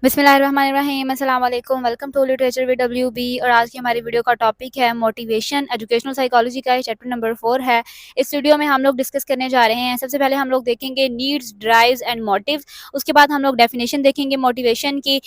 बिस्मिल्लाहिर्रहमानिर्रहीम, अस्सलाम वालेकुम, welcome to literature with WB. और आज की हमारी वीडियो का टॉपिक है मोटिवेशन। एजुकेशनल साइकोलॉजी का चैप्टर नंबर 4 है। इस वीडियो में हम लोग डिस्कस करने जा रहे हैं। सबसे पहले हम लोग देखेंगे नीड्स, ड्राइव्स एंड मोटिव्स। उसके बाद हम लोग डेफिनेशन देखेंगे मोटिवेशन की,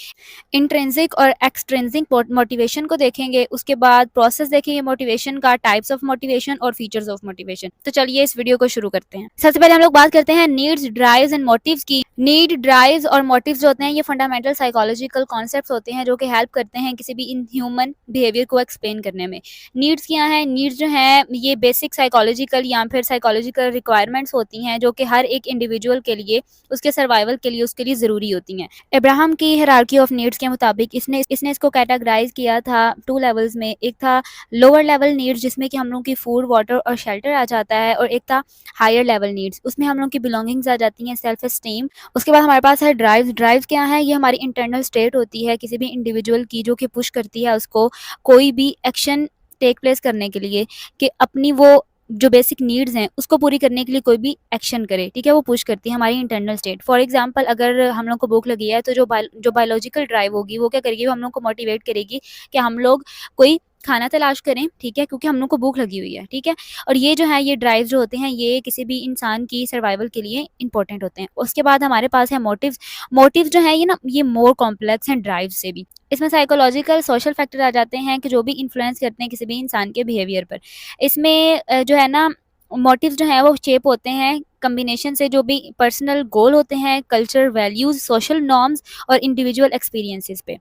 इंट्रिंसिक और एक्सट्रिंसिक मोटिवेशन को देखेंगे। उसके बाद प्रोसेस देखेंगे मोटिवेशन का, टाइप्स ऑफ मोटिवेशन और फीचर्स ऑफ मोटिवेशन। तो चलिए इस वीडियो को शुरू करते हैं। सबसे पहले हम लोग बात करते हैं नीड्स, ड्राइव्स एंड मोटिव्स की। नीड, ड्राइव्स और मोटिव्स जो होते हैं ये फंडामेंटल साइकोलॉजिकल कॉन्सेप्ट्स होते हैं जो कि हेल्प करते हैं किसी भी इन ह्यूमन बिहेवियर को एक्सप्लेन करने में। नीड्स क्या है? नीड्स जो है ये बेसिक साइकोलॉजिकल या फिर साइकोलॉजिकल रिक्वायरमेंट्स होती हैं जो कि हर एक इंडिविजुअल के लिए, उसके सर्वाइवल के लिए, उसके लिए ज़रूरी होती हैं। अब्राहम की हायरार्की ऑफ नीड्स के मुताबिक इसने इसने इसको कैटेगराइज किया था 2 लेवल्स में। एक था लोअर लेवल नीड्स जिसमें कि हम लोग की फूड, वाटर और शेल्टर आ जाता है, और एक था हायर लेवल नीड्स, उसमें हम लोग की बिलोंगिंग्स आ जाती हैं, सेल्फ एस्टीम। उसके बाद हमारे पास है ड्राइव्स। ड्राइव्स क्या है? ये हमारी इंटरनल स्टेट होती है किसी भी इंडिविजुअल की, जो कि पुश करती है उसको कोई भी एक्शन टेक प्लेस करने के लिए, कि अपनी वो जो बेसिक नीड्स हैं उसको पूरी करने के लिए कोई भी एक्शन करे। ठीक है, वो पुश करती है हमारी इंटरनल स्टेट। फॉर एग्जांपल, अगर हम लोग को भूख लगी है तो जो बायोलॉजिकल ड्राइव होगी वो क्या करेगी? वो हम लोग को मोटिवेट करेगी कि हम लोग कोई खाना तलाश करें। ठीक है, क्योंकि हम लोग को भूख लगी हुई है। ठीक है, और ये जो है ये ड्राइव जो होते हैं ये किसी भी इंसान की सर्वाइवल के लिए इंपॉर्टेंट होते हैं। उसके बाद हमारे पास है मोटिव्स। मोटिव जो है ये ना ये मोर कॉम्प्लेक्स हैं ड्राइव से भी। इसमें साइकोलॉजिकल सोशल फैक्टर आ जाते हैं कि जो भी इन्फ्लुएंस करते हैं किसी भी इंसान के बिहेवियर पर। इसमें जो है ना मोटिव्स जो है वो शेप होते हैं कम्बिनेशन से जो भी पर्सनल गोल होते हैं, कल्चर, वैल्यूज, सोशल नॉर्म्स और इंडिविजुअल एक्सपीरियंसेस पे।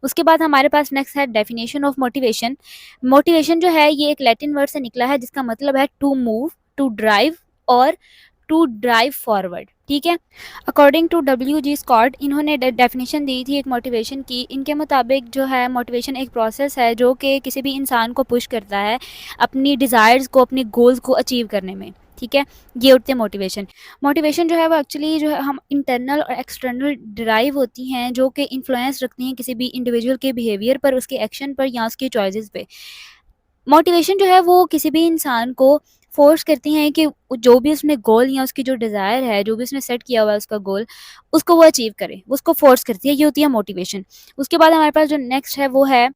उसके बाद हमारे पास नेक्स्ट है डेफिनेशन ऑफ मोटिवेशन। मोटिवेशन जो है ये एक लैटिन वर्ड से निकला है जिसका मतलब है टू मूव, टू ड्राइव और टू ड्राइव फॉरवर्ड। ठीक है, अकॉर्डिंग टू डब्ल्यू.जी. स्कॉट इन्होंने डेफिनेशन दी थी एक मोटिवेशन की। इनके मुताबिक जो है मोटिवेशन एक प्रोसेस है जो कि किसी भी इंसान को पुश करता है अपनी डिज़ायर्स को, अपनी गोल्स को अचीव करने में। ठीक है, ये होते हैं मोटिवेशन। मोटिवेशन जो है वो एक्चुअली जो है हम इंटरनल और एक्सटर्नल ड्राइव होती हैं जो कि इन्फ्लुएंस रखती हैं किसी भी इंडिविजुअल के बिहेवियर पर, उसके एक्शन पर या उसकी चॉइसेस पे। मोटिवेशन जो है वो किसी भी इंसान को फोर्स करती हैं कि जो भी उसने गोल या उसकी जो डिज़ायर है, जो भी उसने सेट किया हुआ है उसका गोल, उसको वो अचीव करे, वो उसको फोर्स करती है। ये होती है मोटिवेशन। उसके बाद हमारे पास जो नेक्स्ट है वो है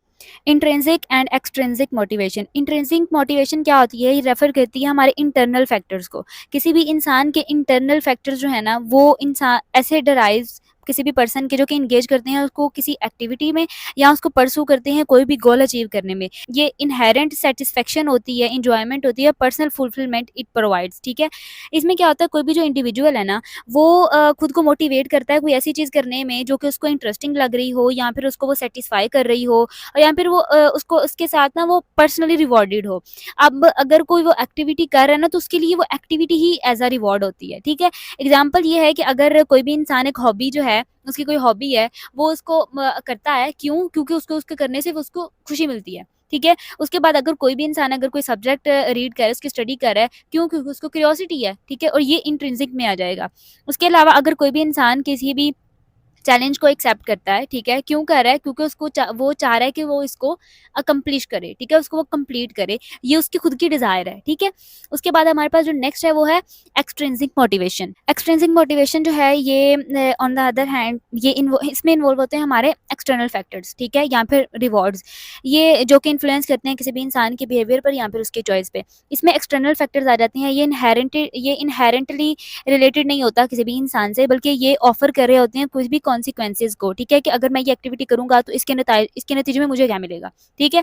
intrinsic and extrinsic motivation. Intrinsic motivation क्या होती है? ये रेफर करती है हमारे इंटरनल फैक्टर्स को। किसी भी इंसान के इंटरनल फैक्टर्स जो है ना वो इंसान ऐसे डराइव किसी भी पर्सन के जो कि इंगेज करते हैं उसको किसी एक्टिविटी में या उसको परसू करते हैं कोई भी गोल अचीव करने में। ये इनहेरेंट सेटिस्फेक्शन होती है, इंजॉयमेंट होती है, पर्सनल फुलफिलमेंट इट प्रोवाइड्स। ठीक है, इसमें क्या होता है कोई भी जो इंडिविजुअल है ना वो खुद को मोटिवेट करता है कोई ऐसी चीज़ करने में जो कि उसको इंटरेस्टिंग लग रही हो, या फिर उसको वो सेटिस्फाई कर रही हो, और या फिर वो उसको उसके साथ ना वो पर्सनली रिवॉर्डेड हो। अब अगर कोई वो एक्टिविटी कर रहा है ना तो उसके लिए वो एक्टिविटी ही एज अ रिवॉर्ड होती है। ठीक है, एग्जाम्पल ये है कि अगर कोई भी इंसान एक हॉबी जो है, उसकी कोई हॉबी है, वो उसको करता है क्यों? क्योंकि उसको उसके करने से उसको खुशी मिलती है। ठीक है, उसके बाद अगर कोई भी इंसान अगर कोई सब्जेक्ट रीड कर रहा है, उसकी स्टडी कर रहा है, क्यों? क्योंकि उसको क्यूरियोसिटी है। ठीक है, और ये इंट्रिंसिक में आ जाएगा। उसके अलावा अगर कोई भी इंसान किसी भी चैलेंज को एक्सेप्ट करता है, ठीक है, क्यों कर रहा है? क्योंकि वो चाह रहा है कि वो इसको अकम्प्लिश करे। ठीक है, उसको वो कंप्लीट करे, ये उसकी खुद की डिजायर है। ठीक है, उसके बाद हमारे पास जो नेक्स्ट है वो है एक्सट्रिंसिक मोटिवेशन। एक्सट्रिंसिक मोटिवेशन जो है ये ऑन द अदर हैंड ये इसमें इन्वॉल्व होते हैं हमारे एक्सटर्नल फैक्टर्स। ठीक है, या फिर रिवॉर्ड्स, ये जो कि इन्फ्लुएंस करते हैं किसी भी इंसान के बिहेवियर पर या फिर उसके चॉइस पे। इसमें एक्सटर्नल फैक्टर्स आ जाते हैं। ये इनहेरेंटली रिलेटेड नहीं होता किसी भी इंसान से, बल्कि ये ऑफर कर रहे होते हैं कुछ भी कॉन्सिक्वेंसेज को। ठीक है, कि अगर मैं ये एक्टिविटी करूंगा तो इसके नतीजे में मुझे क्या मिलेगा। ठीक है,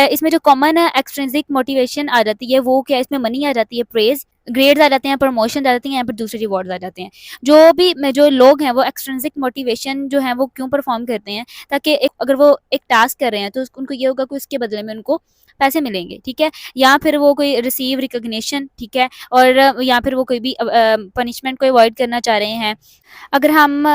इसमें जो कॉमन एक्सट्रिंसिक मोटिवेशन आ जाती है वो क्या, इसमें मनी आ जाती है, प्रेज, ग्रेड्स आ जाते हैं, प्रमोशन आ जाती हैं, या फिर दूसरे रिवॉर्ड्स आ जाते हैं। जो लोग हैं वो एक्सट्रिंसिक मोटिवेशन जो है वो क्यों परफॉर्म करते हैं, ताकि अगर वो एक टास्क कर रहे हैं तो उनको ये होगा कि उसके बदले में उनको पैसे मिलेंगे। ठीक है, या फिर वो कोई रिसीव रिकॉग्निशन। ठीक है, और या फिर वो कोई भी पनिशमेंट को अवॉइड करना चाह रहे हैं। अगर हम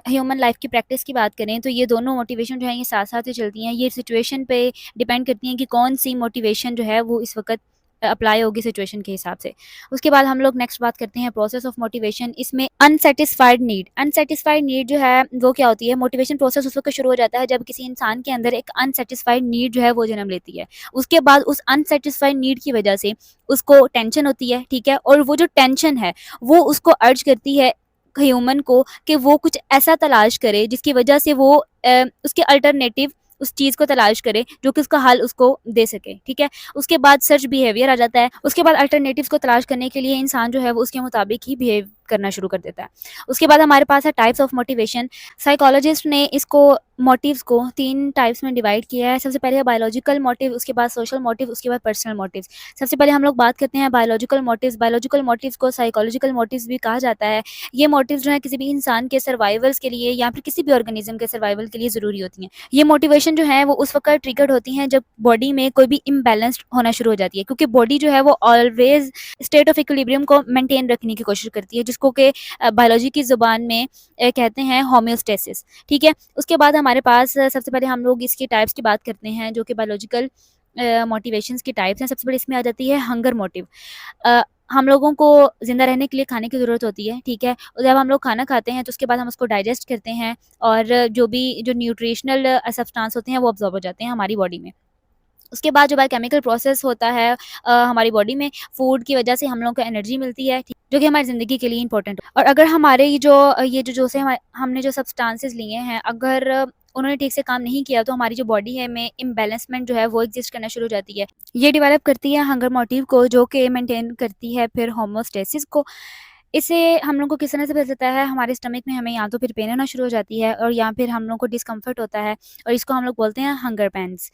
ह्यूमन लाइफ की प्रैक्टिस की बात करें तो ये दोनों मोटिवेशन जो है ये साथ साथ ही चलती हैं। ये सिचुएशन पे डिपेंड करती हैं कि कौन सी मोटिवेशन जो है वो इस वक्त अप्लाई होगी सिचुएशन के हिसाब से। उसके बाद हम लोग नेक्स्ट बात करते हैं प्रोसेस ऑफ मोटिवेशन। इसमें अनसेटिस्फाइड नीड जो है वो क्या होती है? मोटिवेशन प्रोसेस उस वक्त शुरू हो जाता है जब किसी इंसान के अंदर एक अनसेटिस्फाइड नीड जो है वो जन्म लेती है। उसके बाद उस अनसेटिस्फाइड नीड की वजह से उसको टेंशन होती है। ठीक है, और वो जो टेंशन है वो उसको अर्ज करती है ह्यूमन को कि वो कुछ ऐसा तलाश करे जिसकी वजह से वो उसके अल्टरनेटिव उस चीज़ को तलाश करे जो कि उसका हल उसको दे सके, ठीक है? उसके बाद सर्च बिहेवियर आ जाता है, उसके बाद अल्टरनेटिव्स को तलाश करने के लिए इंसान जो है वो उसके मुताबिक ही बिहेव करना शुरू कर देता है। उसके बाद हमारे पास है टाइप्स ऑफ मोटिवेशन। साइकोलॉजिस्ट ने इसको मोटिव्स को 3 टाइप्स में डिवाइड किया है। सबसे पहले है बायोलॉजिकल मोटिव, उसके बाद सोशल मोटिव, उसके बाद पर्सनल मोटिव्स। सबसे पहले हम लोग बात करते हैं बायोलॉजिकल मोटिव्स। बायोलॉजिकल मोटिव्स को साइकोलॉजिकल मोटिव्स भी कहा जाता है। ये मोटिव्स जो है किसी भी इंसान के सर्वाइवल्स के लिए या फिर किसी भी ऑर्गेनिज्म के सर्वाइवल के लिए ज़रूरी होती हैं। ये मोटिवेशन जो है वो उस वक़्त ट्रिगर्ड होती हैं जब बॉडी में कोई भी इम्बैलेंस्ड होना शुरू हो जाती है, क्योंकि बॉडी जो है वो ऑलवेज़ स्टेट ऑफ इक्विलिब्रियम को मेंटेन रखने की कोशिश करती है, जिसको कि बायोलॉजी की ज़ुबान में कहते हैं होम्योस्टेसिस, ठीक है? उसके बाद हमारे पास सबसे पहले हम लोग इसकी टाइप्स की बात करते हैं जो कि बायोलॉजिकल मोटिवेशंस की टाइप्स हैं। सबसे पहले इसमें आ जाती है हंगर मोटिव। हम लोगों को ज़िंदा रहने के लिए खाने की ज़रूरत होती है, ठीक है? और जब हम लोग खाना खाते हैं तो उसके बाद हम उसको डाइजेस्ट करते हैं और जो भी जो न्यूट्रिशनल सब्सटेंस होते हैं वो अब्ज़ॉर्ब हो जाते हैं हमारी बॉडी में। उसके बाद जो बायोकेमिकल प्रोसेस होता है हमारी बॉडी में, फूड की वजह से हम लोगों को एनर्जी मिलती है, ठीक, जो कि हमारी ज़िंदगी के लिए इंपॉर्टेंट और अगर हमारे ये जो से हमने जो सब्सटेंसेस लिए हैं, अगर उन्होंने ठीक से काम नहीं किया तो हमारी जो बॉडी है में इम्बैलेंसमेंट जो है वो एग्जिस्ट करना शुरू हो जाती है। ये डेवलप करती है हंगर मोटिव को, जो कि मेंटेन करती है फिर होमोस्टेसिस को। इससे हम लोग को किस तरह से पता चलता है, हमारे स्टमक में हमें या तो फिर पेन होना शुरू हो जाती है और या फिर हम लोग को डिस्कम्फर्ट होता है और इसको हम लोग बोलते हैं हंगर पैंस।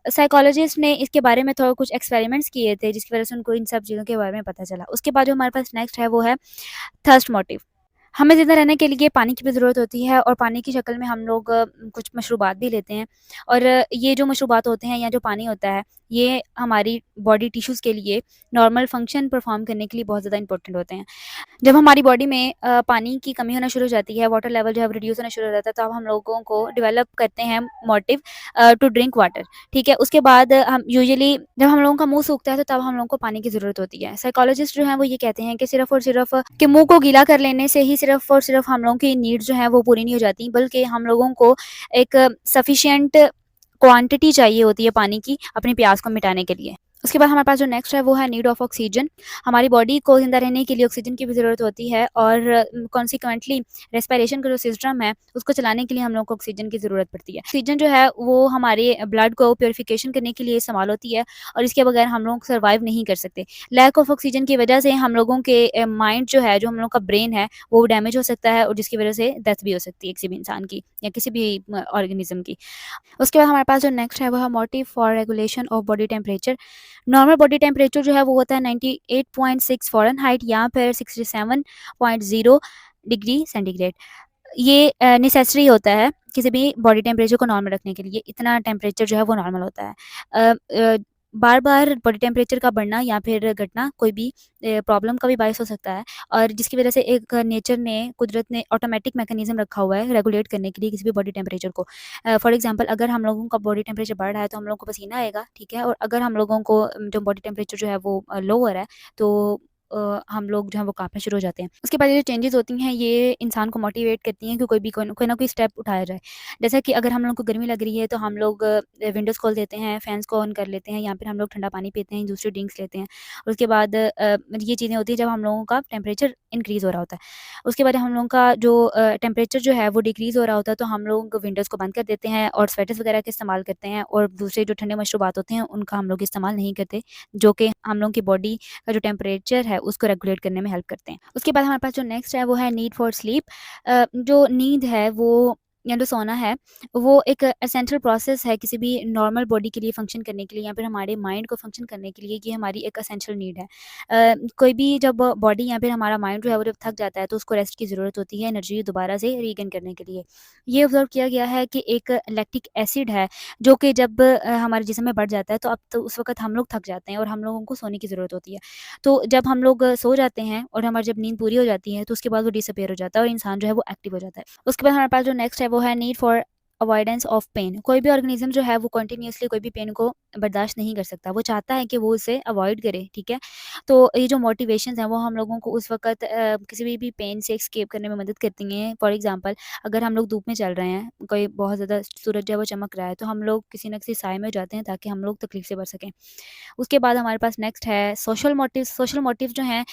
साइकोलॉजिस्ट ने इसके बारे में थोड़ा कुछ एक्सपेरिमेंट्स किए थे जिसकी वजह से उनको इन सब चीज़ों के बारे में पता चला। उसके बाद जो हमारे पास नेक्स्ट है वो है थर्स्ट मोटिव। हमें ज़िंदा रहने के लिए पानी की भी ज़रूरत होती है और पानी की शक्ल में हम लोग कुछ मशरूबात भी लेते हैं और ये जो मशरूबात होते हैं या जो पानी होता है, ये हमारी बॉडी टिश्यूज़ के लिए नॉर्मल फंक्शन परफ़ॉर्म करने के लिए बहुत ज़्यादा इंपॉर्टेंट होते हैं। जब हमारी बॉडी में पानी की कमी होना शुरू हो जाती है, वाटर लेवल जो है वो रिड्यूस होना शुरू हो जाता है, तो अब हम लोगों को डेवलप करते हैं मोटिव टू ड्रिंक वाटर, ठीक है? उसके बाद हम यूजुअली जब हम लोगों का मुँह सूखता है, तो तब हम लोगों को पानी की ज़रूरत होती है। साइकोलॉजिस्ट जो हैं वो ये कहते हैं कि सिर्फ़ और सिर्फ़ कि मुँह को गीला कर लेने से ही सिर्फ़ और सिर्फ़ हम लोगों की नीड्स जो हैं वो पूरी नहीं हो जाती, बल्कि हम लोगों को एक सफिशिएंट क्वांटिटी चाहिए होती है पानी की अपनी प्यास को मिटाने के लिए। उसके बाद हमारे पास जो नेक्स्ट है वो है नीड ऑफ ऑक्सीजन। हमारी बॉडी को ज़िंदा रहने के लिए ऑक्सीजन की भी ज़रूरत होती है और कॉन्सिक्वेंटली रेस्पिरेशन का जो सिस्टम है उसको चलाने के लिए हम लोग को ऑक्सीजन की ज़रूरत पड़ती है। ऑक्सीजन जो है वो हमारे ब्लड को प्यूरिफिकेशन करने के लिए इस्तेमाल होती है और इसके बगैर हम लोग सर्वाइव नहीं कर सकते। लैक ऑफ ऑक्सीजन की वजह से हम लोगों के माइंड जो है, जो हम लोग का ब्रेन है, वो डैमेज हो सकता है और जिसकी वजह से डेथ भी हो सकती है किसी भी इंसान की या किसी भी ऑर्गेनिज्म की। उसके बाद हमारे पास जो नेक्स्ट है वो है motive for regulation of body temperature. Normal body temperature जो है वो होता है 98.6 फ़ारेनहाइट या फिर 67.0 डिग्री सेंटीग्रेड। ये नेसेसरी होता है किसी भी बॉडी टेम्परेचर को नॉर्मल रखने के लिए, इतना टेम्परेचर जो है वो नॉर्मल होता है। बार-बार बॉडी टेम्परेचर का बढ़ना या फिर घटना कोई भी प्रॉब्लम का भी बायस हो सकता है और जिसकी वजह से एक नेचर ने, कुदरत ने ऑटोमेटिक मैकेनिज़्म रखा हुआ है रेगुलेट करने के लिए किसी भी बॉडी टेम्परेचर को। फॉर एग्ज़ाम्पल अगर हम लोगों का बॉडी टेम्परेचर बढ़ रहा है तो हम लोगों को पसीना आएगा, ठीक है? और अगर हम लोगों को जो बॉडी टेम्परेचर जो है वो लो हो रहा है तो हम लोग जो है वो काँपने शुरू हो जाते हैं। उसके बाद ये जो चेंजेज़ होती हैं ये इंसान को मोटिवेट करती हैं कि कोई ना कोई स्टेप उठाया जाए। जैसा कि अगर हम लोग को गर्मी लग रही है तो हम लोग विंडोज़ खोल देते हैं, फैन्स को ऑन कर लेते हैं या फिर हम लोग ठंडा पानी पीते हैं, दूसरी ड्रिंक्स लेते हैं। उसके बाद ये चीज़ें होती हैं जब हम लोगों का टेम्परेचर इंक्रीज़ हो रहा होता है। उसके बाद हम लोगों का जो टेम्परेचर जो है वो डिक्रीज़ हो रहा होता है तो हम लोग विंडोज़ को बंद कर देते हैं और स्वेटर्स वगैरह का इस्तेमाल करते हैं और दूसरे जो ठंडे मशरूबात होते हैं उनका हम लोग इस्तेमाल नहीं करते, जो कि हम लोगों की बॉडी का जो टेम्परेचर है उसको रेगुलेट करने में हेल्प करते हैं। उसके बाद हमारे पास जो नेक्स्ट है वो है नीड फॉर स्लीप। जो नींद है वो या जो सोना है वो एक एसेंशियल प्रोसेस है किसी भी नॉर्मल बॉडी के लिए फंक्शन करने के लिए या फिर हमारे माइंड को फंक्शन करने के लिए, ये हमारी एक एसेंशियल नीड है। कोई भी जब बॉडी या फिर हमारा माइंड जो है वो जब थक जाता है तो उसको रेस्ट की ज़रूरत होती है एनर्जी दोबारा से रीगेन करने के लिए। ये ऑब्ज़र्व किया गया है कि एक लैक्टिक एसिड है जो कि जब हमारे जिस्म में बढ़ जाता है तो अब तो उस वक़्त हम लोग थक जाते हैं और हम लोगों को सोने की ज़रूरत होती है। तो जब हम लोग सो जाते हैं और हमारी जब नींद पूरी हो जाती है तो उसके बाद वो डिसअपीयर हो जाता है और इंसान जो है वो एक्टिव हो जाता है। उसके बाद हमारे पास जो नेक्स्ट है वो है need for avoidance of pain. कोई भी ऑर्गेनिज्म जो है वो कंटिन्यूअसली कोई भी पेन को बर्दाश्त नहीं कर सकता, वो चाहता है कि वो उसे अवॉइड करे, ठीक है? तो ये जो मोटिवेशंस हैं वो हम लोगों को उस वक़्त किसी भी पेन से एस्केप करने में मदद करती हैं। फॉर एग्ज़ाम्पल अगर हम लोग धूप में चल रहे हैं, कोई बहुत ज़्यादा सूरज जो है वो चमक रहा है, तो हम लोग किसी न किसी साए में जाते हैं ताकि हम लोग तकलीफ़ से बच सकें। उसके बाद हमारे पास नेक्स्ट है सोशल मोटिव जो हैं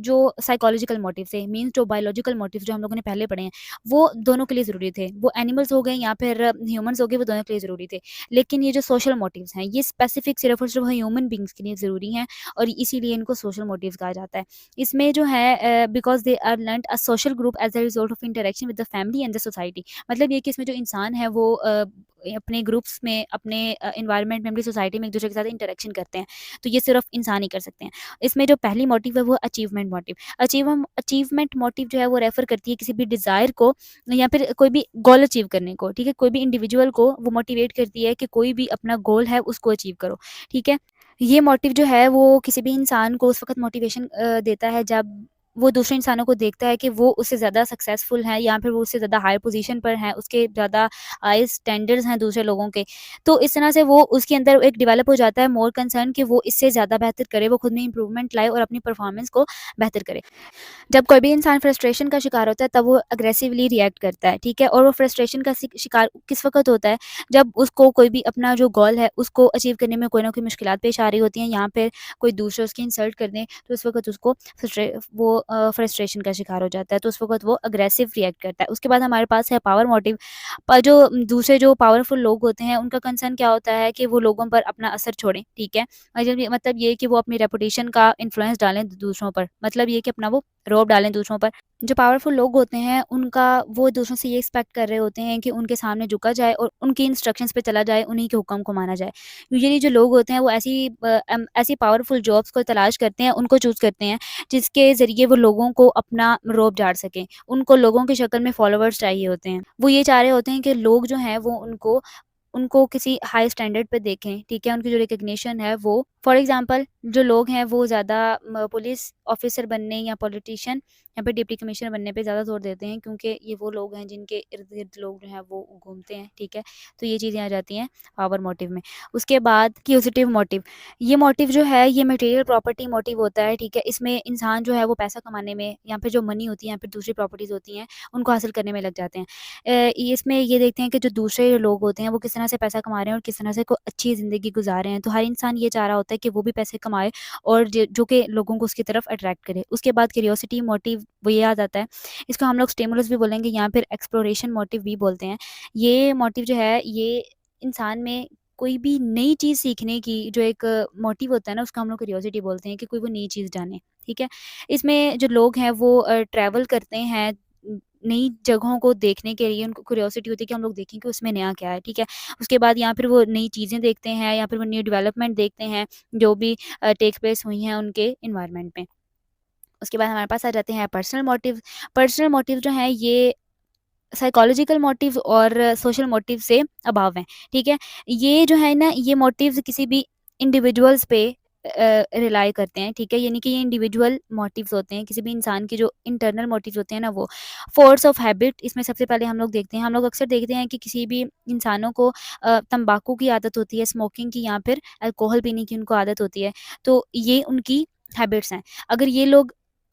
जो साइकोलॉजिकल मोटिव से मीन्स जो बायोलॉजिकल मोटिव जो हम लोगों ने पहले पढ़े हैं, वो दोनों के लिए ज़रूरी थे। वो एनिमल्स हो गए या फिर ह्यूमन्स हो गए, वो दोनों के लिए ज़रूरी थे। लेकिन ये जो सोशल मोटिव्स हैं, ये स्पेसिफिक सिर्फ़ और सिर्फ़ ह्यूमन बीइंग्स के लिए ज़रूरी हैं और इसीलिए इनको सोशल मोटिव्स कहा जाता है। इसमें जो है because they are learned a social group as a result of interaction with the family and the society. मतलब ये कि इसमें जो इंसान है वो अपने ग्रुप्स में, अपने एनवायरनमेंट में, अपनी सोसाइटी में एक-दूसरे के साथ इंटरैक्शन करते हैं। तो ये सिर्फ़ इंसान ही कर सकते हैं। इसमें जो पहली मोटिव है वो अचीवमेंट मोटिव। अचीवमेंट मोटिव जो है वो रेफ़र करती है किसी भी डिज़ायर को या फिर कोई भी गोल अचीव करने को, ठीक है? कोई भी इंडिविजुअल को वो मोटिवेट करती है कि कोई भी अपना गोल है उसको अचीव करो, ठीक है? ये मोटिव जो है वो किसी भी इंसान को उस वक़्त मोटिवेशन देता है जब वो दूसरे इंसानों को देखता है कि वो उससे ज़्यादा सक्सेसफुल हैं या फिर वो उससे ज़्यादा हायर पोज़ीशन पर हैं, उसके ज़्यादा हाई स्टैंडर्ड्स हैं दूसरे लोगों के। तो इस तरह से वो उसके अंदर एक डेवलप हो जाता है मोर कंसर्न कि वो इससे ज़्यादा बेहतर करे, वो खुद में इम्प्रूवमेंट लाए और अपनी परफ़ॉर्मेंस को बेहतर करे। जब कोई भी इंसान फ्रस्ट्रेशन का शिकार होता है तब वो अग्रेसिवली रिएक्ट करता है, ठीक है? और वो फ्रस्ट्रेशन का शिकार किस वक़्त होता है? जब उसको कोई भी अपना जो गोल है उसको अचीव करने में कोई ना कोई मुश्किलात पेश आ रही होती हैं या फिर कोई दूसरे उसकी इंसल्ट कर दें, तो उस वक़्त उसको फ्रस्ट्रेशन का शिकार हो जाता है, तो उस वक़्त वो अग्रेसिव रिएक्ट करता है। उसके बाद हमारे पास है पावर मोटिव। जो दूसरे जो पावरफुल लोग होते हैं उनका कंसर्न क्या होता है कि वो लोगों पर अपना असर छोड़ें, ठीक है? मतलब ये कि वो अपनी रेपुटेशन का इन्फ्लुएंस डालें दूसरों पर। मतलब ये कि अपना वो रौब डालें दूसरों पर। जो पावरफुल लोग होते हैं उनका वो दूसरों से ये एक्सपेक्ट कर रहे होते हैं कि उनके सामने झुका जाए और उनकी इंस्ट्रक्शंस पे चला जाए, उन्हीं के हुक्म को माना जाए। यूजुअली जो लोग होते हैं वो ऐसी पावरफुल जॉब्स को तलाश करते हैं, उनको चूज़ करते हैं जिसके ज़रिए वो लोगों को अपना रौब झाड़ सकें। उनको लोगों की शक्ल में फॉलोवर्स चाहिए होते हैं। वो ये चाह रहे होते हैं कि लोग जो हैं वो उनको उनको किसी हाई स्टैंडर्ड पे देखें, ठीक है? उनकी जो रिकॉग्निशन है वो फॉर एग्ज़ाम्पल जो लोग हैं वो ज़्यादा पुलिस ऑफ़िसर बनने या पॉलिटिशियन या फिर डिप्टी कमिश्नर बनने पे ज़्यादा ज़ोर देते हैं क्योंकि ये वो लोग हैं जिनके इर्द-गिर्द लोग जो हैं वो घूमते हैं, ठीक है? तो ये चीज़ें आ जाती हैं पावर मोटिव में। उसके बाद क्यूज़िटिव मोटिव। ये मोटिव जो है ये मटेरियल प्रॉपर्टी मोटिव होता है, ठीक है? इसमें इंसान जो है वो पैसा कमाने में या फिर जो मनी होती है या फिर दूसरी प्रॉपर्टीज़ होती हैं, उनको हासिल करने में लग जाते हैं। इसमें ये देखते हैं कि जो दूसरे लोग होते हैं वो किस तरह से पैसा कमा रहे हैं और किस तरह से को अच्छी ज़िंदगी गुज़ार रहे हैं। तो हर इंसान ये चाह रहा होता है कि वो भी पैसे कमाए और जो कि लोगों को उसकी तरफ अट्रैक्ट करे। उसके बाद क्यूरियोसिटी मोटिव वो ये आ जाता है। इसको हम लोग स्टिमुलस भी बोलेंगे या फिर एक्सप्लोरेशन मोटिव भी बोलते हैं। ये मोटिव जो है ये इंसान में कोई भी नई चीज़ सीखने की जो एक मोटिव होता है ना उसको हम लोग क्यूरियोसिटी बोलते हैं कि कोई वो नई चीज़ जाने, ठीक है? इसमें जो लोग हैं वो ट्रैवल करते हैं नई जगहों को देखने के लिए उनको क्यूरियोसिटी होती है कि हम लोग देखें कि उसमें नया क्या है, ठीक है? उसके बाद या फिर वो नई चीज़ें देखते हैं या फिर वो न्यू डेवलपमेंट देखते हैं, जो भी टेक प्लेस हुई हैं उनके एनवायरनमेंट में। उसके बाद हमारे पास आ जाते हैं पर्सनल मोटिव। पर्सनल मोटिव जो हैं ये साइकोलॉजिकल मोटिव्स और सोशल मोटिव से अभाव हैं, ठीक है? ये जो है ना ये मोटिव्स किसी भी इंडिविजुअल्स पे रिलाई करते हैं, ठीक है? यानी कि ये इंडिविजुअल मोटिव्स होते हैं, किसी भी इंसान के जो इंटरनल मोटिव्स होते हैं ना वो। फ़ोर्स ऑफ हैबिट इसमें सबसे पहले हम लोग देखते हैं, हम लोग अक्सर देखते हैं कि किसी भी इंसानों को तम्बाकू की आदत होती है, स्मोकिंग की या फिर अल्कोहल पीने की उनको आदत होती है, तो ये उनकी हैबिट्स हैं।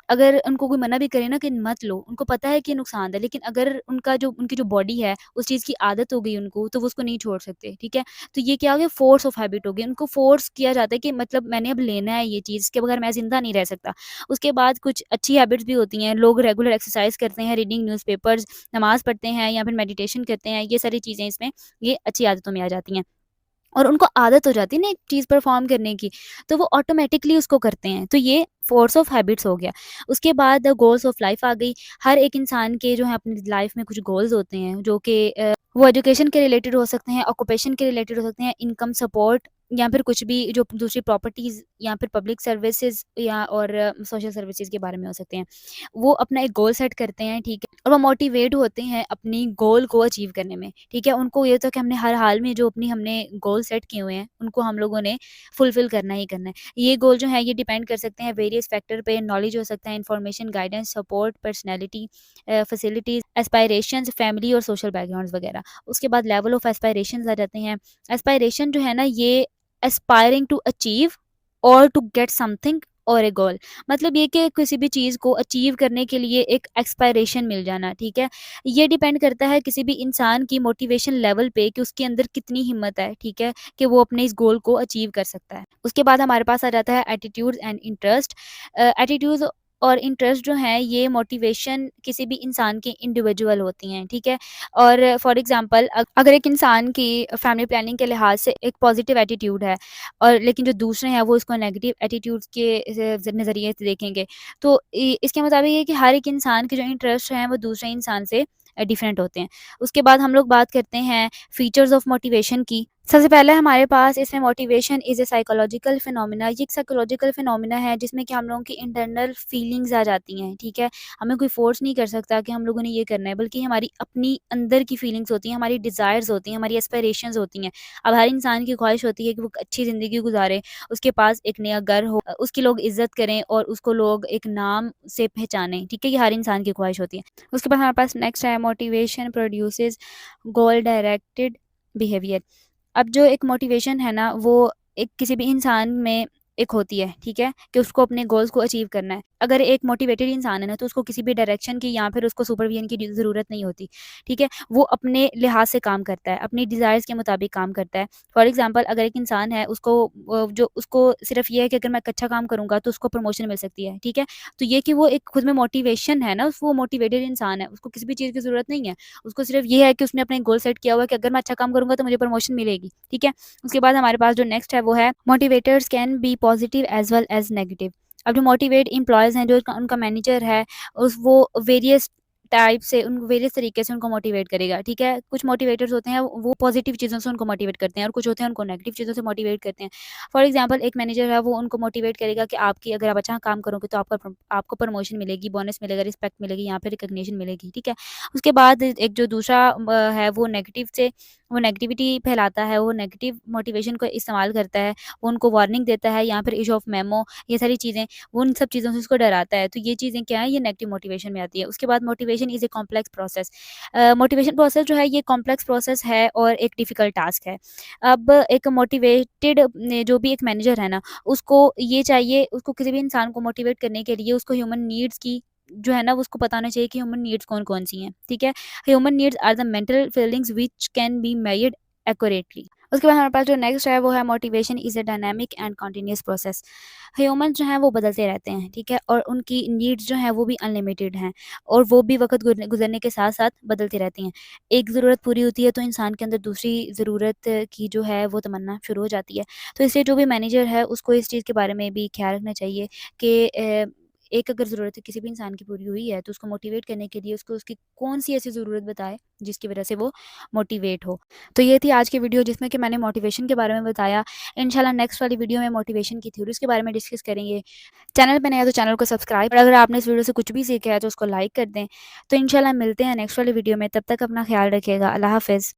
अगर उनको कोई मना भी करे ना कि मत लो, उनको पता है कि नुकसान है, लेकिन अगर उनकी जो बॉडी है, उस चीज़ की आदत हो गई उनको, तो वो उसको नहीं छोड़ सकते, ठीक है? तो ये क्या हो गया फ़ोर्स ऑफ हैबिट हो गया, उनको फ़ोर्स किया जाता है कि मतलब मैंने अब लेना है ये चीज़, इसके बगैर मैं ज़िंदा नहीं रह सकता। उसके बाद कुछ अच्छी हैबिट्स भी होती हैं, लोग रेगुलर एक्सरसाइज़ करते हैं, रीडिंग न्यूज़पेपर्स, नमाज़ पढ़ते हैं या फिर मेडिटेशन करते हैं, ये सारी चीज़ें इसमें ये अच्छी आदतों में आ जाती हैं। और उनको आदत हो जाती है ना एक चीज़ परफ़ॉर्म करने की, तो वो ऑटोमैटिकली उसको करते हैं। तो ये फ़ोर्स ऑफ हैबिट्स हो गया। उसके बाद गोल्स ऑफ लाइफ़ आ गई। हर एक इंसान के जो है अपनी लाइफ़ में कुछ गोल्स होते हैं जो कि वो एजुकेशन के रिलेटेड हो सकते हैं, ऑक्यूपेशन के रिलेटेड हो सकते हैं, इनकम सपोर्ट या फिर कुछ भी जो दूसरी प्रॉपर्टीज़ या फिर पब्लिक सर्विसेज़ या और सोशल सर्विसेज़ के बारे में हो सकते हैं। वो अपना एक गोल सेट करते हैं, ठीक है? और वो मोटिवेट होते हैं अपनी गोल को अचीव करने में, ठीक है? उनको ये होता है कि हमने हर हाल में जो अपनी हमने गोल सेट किए हुए हैं, उनको हम लोगों ने फुलफ़िल करना ही करना है। ये गोल जो है ये डिपेंड कर सकते हैं वेरियस फैक्टर पे, नॉलेज हो सकता है, information, guidance, support, personality, facilities, aspirations, family और सोशल बैकग्राउंड्स वगैरह। उसके बाद लेवल ऑफ एस्पायरेशंस आ जाते हैं। एस्पायरेशन जो है ना ये एस्पायरिंग टू अचीव और टू गेट समथिंग और ए गोल। मतलब ये कि किसी भी चीज़ को अचीव करने के लिए एक एक्सपायरेशन मिल जाना, ठीक है? ये डिपेंड करता है किसी भी इंसान की मोटिवेशन लेवल पे कि उसके अंदर कितनी हिम्मत है, ठीक है? कि वो अपने इस गोल को अचीव कर सकता है। उसके बाद हमारे पास आ जाता है एटीट्यूड्स एंड इंटरेस्ट। एटीट्यूड्स और इंटरेस्ट जो हैं ये मोटिवेशन किसी भी इंसान की इंडिविजुअल होती हैं, ठीक है? और फॉर एग्ज़ाम्पल अगर एक इंसान की फैमिली प्लानिंग के लिहाज से एक पॉजिटिव एटीट्यूड है और लेकिन जो दूसरे हैं वो इसको नेगेटिव एटीट्यूड्स के नज़रिए से देखेंगे, तो इसके मुताबिक ये कि हर एक इंसान के जो इंटरेस्ट हैं वो दूसरे इंसान से डिफरेंट होते हैं। उसके बाद हम लोग बात करते हैं फीचर्स ऑफ मोटिवेशन की। सबसे पहले हमारे पास इसमें motivation is a psychological phenomena. ये एक साइकोलॉजिकल फिनोमिना है जिसमें कि हम लोगों की इंटरनल फीलिंग्स आ जाती हैं, ठीक है? हमें कोई फ़ोर्स नहीं कर सकता कि हम लोगों ने ये करना है, बल्कि हमारी अपनी अंदर की फीलिंग्स होती हैं, हमारी डिज़ायर्स होती हैं, हमारी एस्पिरेशंस होती हैं। अब हर इंसान की ख्वाहिश होती है कि वो अच्छी ज़िंदगी गुज़ारे, उसके पास एक नया घर हो, उसकी लोग इज़्ज़त करें और उसको लोग एक नाम से पहचानें, ठीक है? ये हर इंसान की ख्वाहिश होती है। उसके बाद हमारे पास नेक्स्ट है मोटिवेशन प्रोड्यूसेस गोल डायरेक्टेड बिहेवियर। अब जो एक मोटिवेशन है ना वो एक किसी भी इंसान में एक होती है, ठीक है? कि उसको अपने गोल्स को अचीव करना है। अगर एक मोटिवेटेड इंसान है ना तो उसको किसी भी डायरेक्शन की या फिर उसको सुपरविजन की ज़रूरत नहीं होती, ठीक है? वो अपने लिहाज से काम करता है, अपनी डिज़ायर्स के मुताबिक काम करता है। फॉर एग्ज़ाम्पल अगर एक इंसान है उसको जो उसको सिर्फ़ ये है कि अगर मैं एक अच्छा काम करूँगा तो उसको प्रमोशन मिल सकती है, ठीक है? तो ये कि वो एक खुद में मोटिवेशन है ना, वो मोटिवेटेड इंसान है, उसको किसी भी चीज़ की ज़रूरत नहीं है। उसको सिर्फ़ ये है कि उसने अपना एक गोल सेट किया हुआ है कि अगर मैं अच्छा काम करूँगा तो मुझे प्रमोशन मिलेगी, ठीक है? उसके बाद हमारे पास जो नेक्स्ट है वो है motivators can be positive as well as negative. अब जो मोटिवेट एम्प्लॉइज़ हैं, जो उनका उनका मैनेजर है, उस वो वेरियस टाइप से उनको वेरियस तरीके से उनको मोटिवेट करेगा, ठीक है? कुछ मोटिवेटर्स होते हैं, वो पॉजिटिव चीज़ों से उनको मोटिवेट करते हैं और कुछ होते हैं, उनको नेगेटिव चीज़ों से मोटिवेट करते हैं। फॉर एग्ज़ाम्पल एक मैनेजर है, वो उनको मोटिवेट करेगा कि आपकी अगर आप अच्छा काम करोगे तो आपको प्रमोशन मिलेगी, बोनस मिलेगा, रिस्पेक्ट मिलेगी, यहाँ पे रिकॉग्निशन मिलेगी, ठीक है? उसके बाद एक जो दूसरा है वो नेगेटिव से वो नेगेटिविटी फैलाता है, वो नेगेटिव मोटिवेशन को इस्तेमाल करता है, वो उनको वार्निंग देता है या फिर इश्यू ऑफ मेमो, ये सारी चीज़ें, वो उन सब चीज़ों से उसको डराता है। तो ये चीज़ें क्या है, ये नेगेटिव मोटिवेशन में आती है। उसके बाद motivation is a complex process. Motivation process जो है ये कॉम्प्लेक्स प्रोसेस है और एक डिफ़िकल्ट टास्क है। अब एक मोटिवेटेड ने जो भी एक मैनेजर है ना, उसको ये चाहिए, उसको किसी भी इंसान को मोटिवेट करने के लिए उसको ह्यूमन नीड्स की जो है ना, वो उसको पता होना चाहिए कि ह्यूमन नीड्स कौन-कौन सी हैं, ठीक है? Human needs are the mental feelings which can be measured accurately. उसके बाद हमारे पास जो नेक्स्ट है वो है motivation is a dynamic and continuous process. Human जो हैं वो बदलते रहते हैं, ठीक है? और उनकी नीड्स जो हैं वो भी अनलिमिटेड हैं और वो भी वक़्त गुज़रने के साथ-साथ बदलती रहती हैं। एक ज़रूरत पूरी होती है तो इंसान के अंदर दूसरी ज़रूरत की जो है वो तमन्ना शुरू हो जाती है। तो इसलिए जो भी मैनेजर है उसको इस चीज़ के बारे में भी ख़्याल रखना चाहिए कि एक अगर ज़रूरत किसी भी इंसान की पूरी हुई है तो उसको मोटिवेट करने के लिए उसको उसकी कौन-सी ऐसी ज़रूरत बताए जिसकी वज़ह से वो मोटिवेट हो। तो ये थी आज की वीडियो जिसमें कि मैंने मोटिवेशन के बारे में बताया। इंशाल्लाह नेक्स्ट वाली वीडियो में मोटिवेशन की थ्योरीज़ के बारे में डिस्कस करेंगे। चैनल पे नए हैं तो चैनल को सब्सक्राइब और अगर आपने इस वीडियो से कुछ भी सीखा है तो उसको लाइक कर दें। तो इंशाल्लाह मिलते हैं नेक्स्ट वाली वीडियो में, तब तक अपना ख़्याल रखिएगा। अल्लाह हाफ़िज़।